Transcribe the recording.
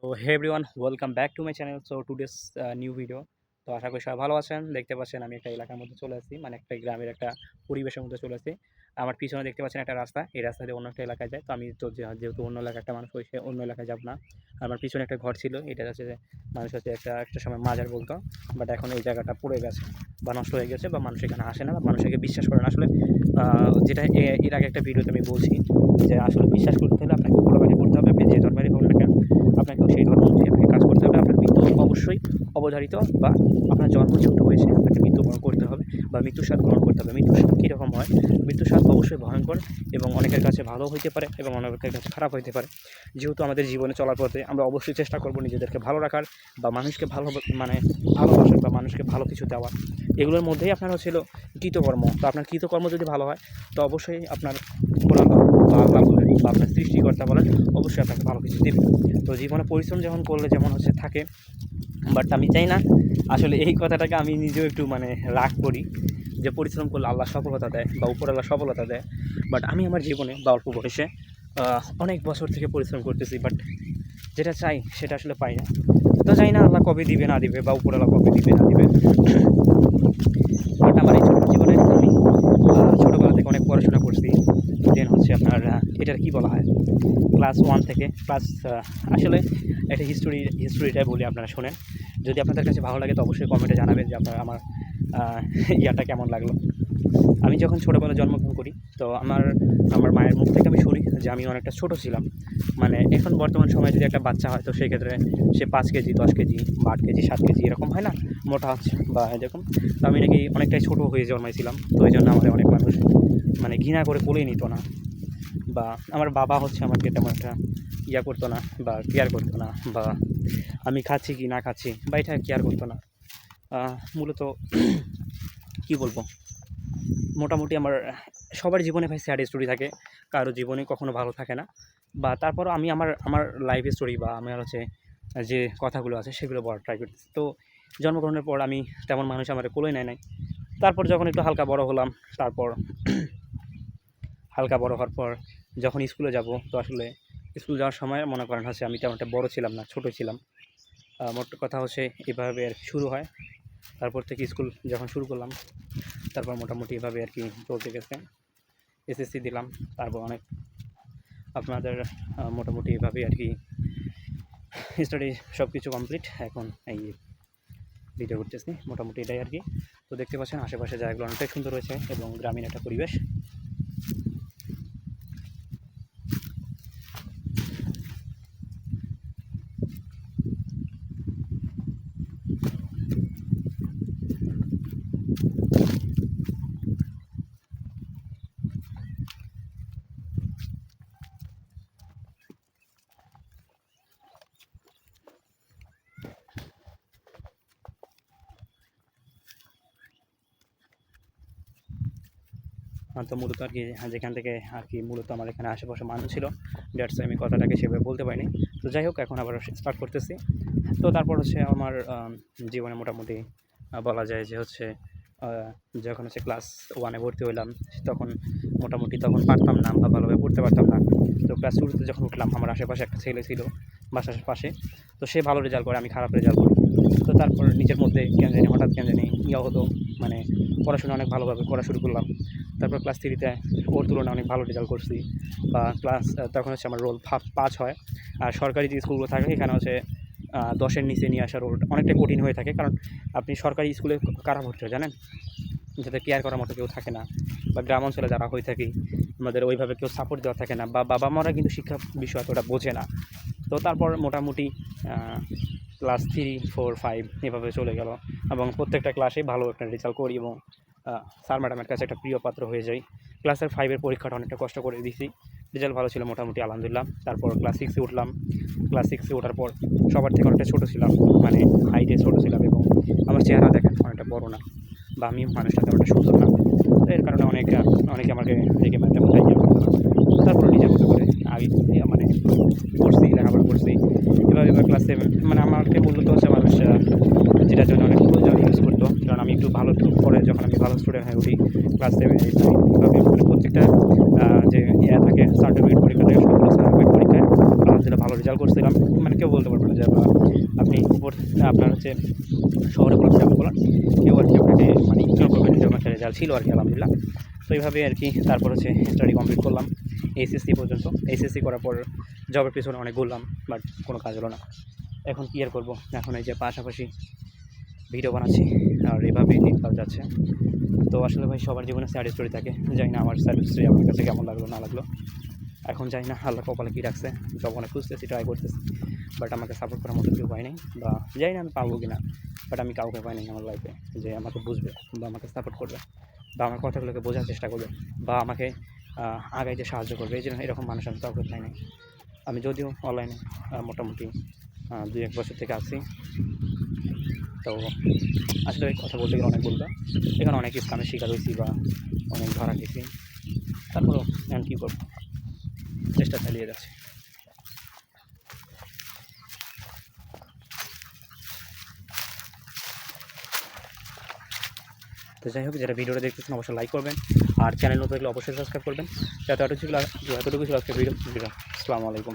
তো hey everyone, welcome back to my channel. So today's new video. তো আশা করি সবাই ভালো আছেন। দেখতে পাচ্ছেন আমি একটা এলাকার মধ্যে চলে আসছি, মানে একটা গ্রামের একটা পরিবেশের মধ্যে চলে আসছি। আমার পিছনে দেখতে পাচ্ছেন একটা রাস্তা, এই রাস্তা দিয়ে অন্য একটা এলাকায় যায়। তো আমি তো যেহেতু অন্য এলাকার একটা মানুষ, সে অন্য এলাকায় যাব না। আমার পিছনে একটা ঘর ছিল, এটা হচ্ছে যে মানুষ হচ্ছে একটা সময় মাজার বলতো, বাট এখন এই জায়গাটা পড়ে গেছে বা নষ্ট হয়ে গেছে, বা মানুষ এখানে আসে না, বা মানুষ একে বিশ্বাস করে না আসলে। যেটা এর আগে একটা ভিডিওতে আমি বলছি যে আসলে বিশ্বাস করতে হলে আপনাকে উপলব্ধি করতে হবে, আপনি যে ধর্মেরই হোক না কেন আপনাকেও সেই ধর্ম অনুযায়ী আপনাকে কাজ করতে হবে। আপনার মৃত্যু অবশ্যই অবধারিত, বা আপনার জন্ম যেহেতু হয়েছে আপনাকে মৃত্যুবরণ করতে হবে বা মৃত্যুর স্বাদ গ্রহণ করতে হবে। মৃত্যুর স্বাদ কীরকম হয়? মৃত্যুর স্বাদ অবশ্যই ভয়ঙ্কর, এবং অনেকের কাছে ভালো হইতে পারে এবং অনেকের কাছে খারাপ হইতে পারে। যেহেতু আমাদের জীবনে চলার পথে আমরা অবশ্যই চেষ্টা করব নিজেদেরকে ভালো রাখার, বা মানুষকে ভালো মানে ভালোবাসার, বা মানুষকে ভালো কিছু দেওয়ার। এগুলোর মধ্যেই আপনার হচ্ছিল কৃতকর্ম। তো আপনার কৃতকর্ম যদি ভালো হয় তো অবশ্যই আপনার খোলাল্লাহ বা আল্লাহ বলেন বা আপনার সৃষ্টিকর্তা বলেন অবশ্যই আপনাকে ভালো কিছু দেবে। তো জীবনে পরিশ্রম যখন করলে যেমন হচ্ছে থাকে, বাট আমি চাই না আসলে এই কথাটাকে আমি নিজেও একটু মানে রাগ করি যে পরিশ্রম করলে আল্লাহ সফলতা দেয় বা উপরওয়ালা সফলতা দেয়। বাট আমি আমার জীবনে বা অল্প বয়সে অনেক বছর থেকে পরিশ্রম করতেছি, বাট যেটা চাই সেটা আসলে পাই না। তো জানি না আল্লাহ কবে দিবে না দিবে, বা উপরওয়ালা কবে দিবে না দিবে। বাট আমার এই ছোটো জীবনে আমি ছোটোবেলা থেকে অনেক পড়াশোনা করছি। দেন হচ্ছে আপনার এটার কী বলা হয়, ক্লাস 1 থেকে ক্লাস আসলে একটা হিস্টোরিটাই বলি, আপনারা শোনেন। যদি আপনাদের কাছে ভালো লাগে তো অবশ্যই কমেন্টে জানাবেন যে আপনার আমার ইয়াটা কেমন লাগলো। আমি যখন ছোটোবেলায় জন্মগ্রহণ করি তো আমার মায়ের মুখ থেকে আমি শুনি যে আমি অনেকটা ছোটো ছিলাম। মানে এখন বর্তমান সময়ে যদি একটা বাচ্চা হয় তো সেই ক্ষেত্রে সে 5 কেজি, 10 কেজি বা 8 কেজি, 7 কেজি এরকম হয় না, মোটা হচ্ছে বা এরকম। তো আমি নাকি অনেকটাই ছোটো হয়ে জন্মাইছিলাম। তো এই জন্য আমাদের অনেক মানুষ মানে ঘৃণা করে কোলেই নিত না, বা আমার বাবা হচ্ছে আমাকে তেমন একটা ইয়া করতো না বা কেয়ার করতো না, বা আমি খাচ্ছি কি না খাচ্ছি বা এটা কেয়ার করতো না। মূলত কী বলবো, মোটামুটি আমার সবার জীবনে ভাই স্যাড স্টোরি থাকে, কারো জীবনে কখনো ভালো থাকে না। বা তারপরও আমি আমার আমার লাইফ স্টোরি বা আমার হচ্ছে যে কথাগুলো আছে সেগুলো বলার ট্রাই করতেছি। তো জন্মগ্রহণের পর আমি তেমন মানুষ আমার কোলে নেয় নাই। তারপর যখন একটু হালকা বড় হলাম, তারপর হালকা বড় হওয়ার পর যখন স্কুলে যাব, তো আসলে স্কুল যাওয়ার সময় মনে করেন হচ্ছে আমি তেমন একটা বড় ছিলাম না, ছোটো ছিলাম। মোট কথা হচ্ছে এভাবে আর কি শুরু হয়। তারপর থেকে স্কুল যখন শুরু করলাম, তারপর মোটামুটি এভাবে আর কি চলতে গেছে। এসএসসি দিলাম, তারপর অনেক আপনাদের মোটামুটি এভাবেই আর কি স্টাডি সব কিছু কমপ্লিট। এখন এই ভিডিও করতেছি, মোটামুটি এটাই আর কি। তো দেখতে পাচ্ছেন আশেপাশে জায়গাগুলো অনেকটাই সুন্দর রয়েছে এবং গ্রামীণ একটা পরিবেশ। তো মূলত আর কি যেখান থেকে আর কি মূলত আমার এখানে আশেপাশে মানুষ ছিল, দ্যাটস আমি কথাটাকে সেভাবে বলতে পারিনি। তো যাই হোক, এখন আবার স্টার্ট করতেছি। তো তারপর হচ্ছে আমার জীবনে মোটামুটি বলা যায় যে হচ্ছে যখন হচ্ছে ক্লাস 1-এ ভর্তি হইলাম, তখন মোটামুটি তখন পারতাম না বা ভালোভাবে পড়তে পারতাম না। তো ক্লাস 2-তে যখন উঠলাম, আমার আশেপাশে একটা ছেলে ছিল বাসার পাশে। তো সে ভালো রেজাল্ট করে, আমি খারাপ রেজাল্ট করি। তো তারপর নিজের মধ্যে কেন জানি হঠাৎ কেন জানি ইয়া হলো, মানে পড়াশোনা অনেক ভালোভাবে করা শুরু করলাম। তারপর ক্লাস 3-তে ওর তুলনায় অনেক ভালো রেজাল্ট করছি, বা ক্লাস তখন হচ্ছে আমার রোল 5 হয়। আর সরকারি যে স্কুলগুলো থাকে এখানে হচ্ছে 10-এর নিচে নিয়ে আসা রোল অনেকটাই কঠিন হয়ে থাকে, কারণ আপনি সরকারি স্কুলে কারা ভর্তি হয় জানেন? যাদের কেয়ার করার মতো কেউ থাকে না, বা গ্রাম অঞ্চলে যারা হয়ে থাকি আমাদের ওইভাবে কেউ সাপোর্ট দেওয়া থাকে না, বা বাবা মারা কিন্তু শিক্ষা বিষয় এতটা বোঝে না। তো তারপর মোটামুটি ক্লাস 3, 4, 5 এভাবে চলে গেল, এবং প্রত্যেকটা ক্লাসে ভালো একটা রেজাল্ট করি এবং স্যার ম্যাডামের কাছে একটা প্রিয় পাত্র হয়ে যাই। ক্লাসের 5-এর পরীক্ষাটা অনেকটা কষ্ট করে দিয়েছি, রেজাল্ট ভালো ছিল মোটামুটি আলহামদুলিল্লাহ। তারপর ক্লাস 6-এ উঠলাম। ক্লাস 6-এ ওঠার পর সবার থেকে অনেকটা ছোটো ছিলাম, মানে হাইটে ছোটো ছিলাম, এবং আমার চেহারা দেখেন অনেকটা বড় না, বা আমি মানুষটা তেমনটা সুন্দর না। তো এর কারণে অনেকে আমাকে দেখে তেমনটা ইয়ে করতো না। তারপর নিজের মতো করে আগে মানে পড়ছি, লেখাপড়া করছি। এবার ক্লাস 7 মানে আমাকে মূলত হচ্ছে মানুষ যেটার জন্য অনেক প্রয়োজন ইউজ করতো, কারণ আমি একটু ভালো পরে যখন আমি ভালো স্টুডেন্ট হয়ে উঠি ক্লাস 7-এ এভাবে মানে প্রত্যেকটা যে ইয়ে থাকে সার্টিফিকেট পরীক্ষা থাকে, সবগুলো সার্টিফিকেট পরীক্ষায় আলহামদুলিল্লাহ ভালো রেজাল্ট করছিলাম। মানে কেউ বলতে পারবে না যে আপনি আপনার হচ্ছে শহরে পড়াশোনা করলেন, কেউ আর কি আপনাকে মানে ইগনোর করবেন, এরকম একটা রেজাল্ট ছিল আর কি আলহামদুলিল্লাহ। তো এইভাবে আর কি তারপর হচ্ছে স্টাডি কমপ্লিট করলাম এইচএসসি পর্যন্ত। এইচএসসি করার পর জবের পিছনে অনেক ঘুরলাম, বাট কোনো কাজ হলো না। এখন কী আর করবো, এখন এই যে পাশাপাশি ভিডিও বানাচ্ছি আর এভাবেই দিনকাল যাচ্ছে। তো আসলে ভাই সবার জীবনে স্যাড স্টোরি থাকে, জানি না আমার স্যাড স্টোরি আপনার কাছে কেমন লাগলো না লাগলো। এখন জানি না আল্লাহ কপালে কী রাখছে, জব অনেক খুঁজতেছি, ট্রাই করতেছি, বাট আমাকে সাপোর্ট করার মতো কেউ পায়নি, বা জানি না আমি পারবো কি না, বাট আমি কাউকে পাইনি আমার লাইফে যে আমাকে বুঝবে বা আমাকে সাপোর্ট করবে বা আমার কথাগুলোকে বোঝার চেষ্টা করবে বা আমাকে আগাইতে সাহায্য করবে। এই জন্য এরকম মানুষ আমি কাউকে পাইনি। আমি যদিও অনলাইনে মোটামুটি 2-1 বছর থেকে আছি। তো আসলে কথা বলতে গেলে অনেক বলবো, এখানে অনেক স্কামের শিকার হয়েছি বা অনেক ধরা খেয়েছি, তারপরেও এখন কী করবো, চেষ্টা চালিয়ে যাচ্ছি। তো যাই হোক, যারা ভিডিওটা দেখতেছেন অবশ্যই লাইক করবেন, আর চ্যানেল নতুন থাকলে অবশ্যই সাবস্ক্রাইব করবেন। এতটুকু ছিল আজকে ভিডিও। আসসালামু আলাইকুম।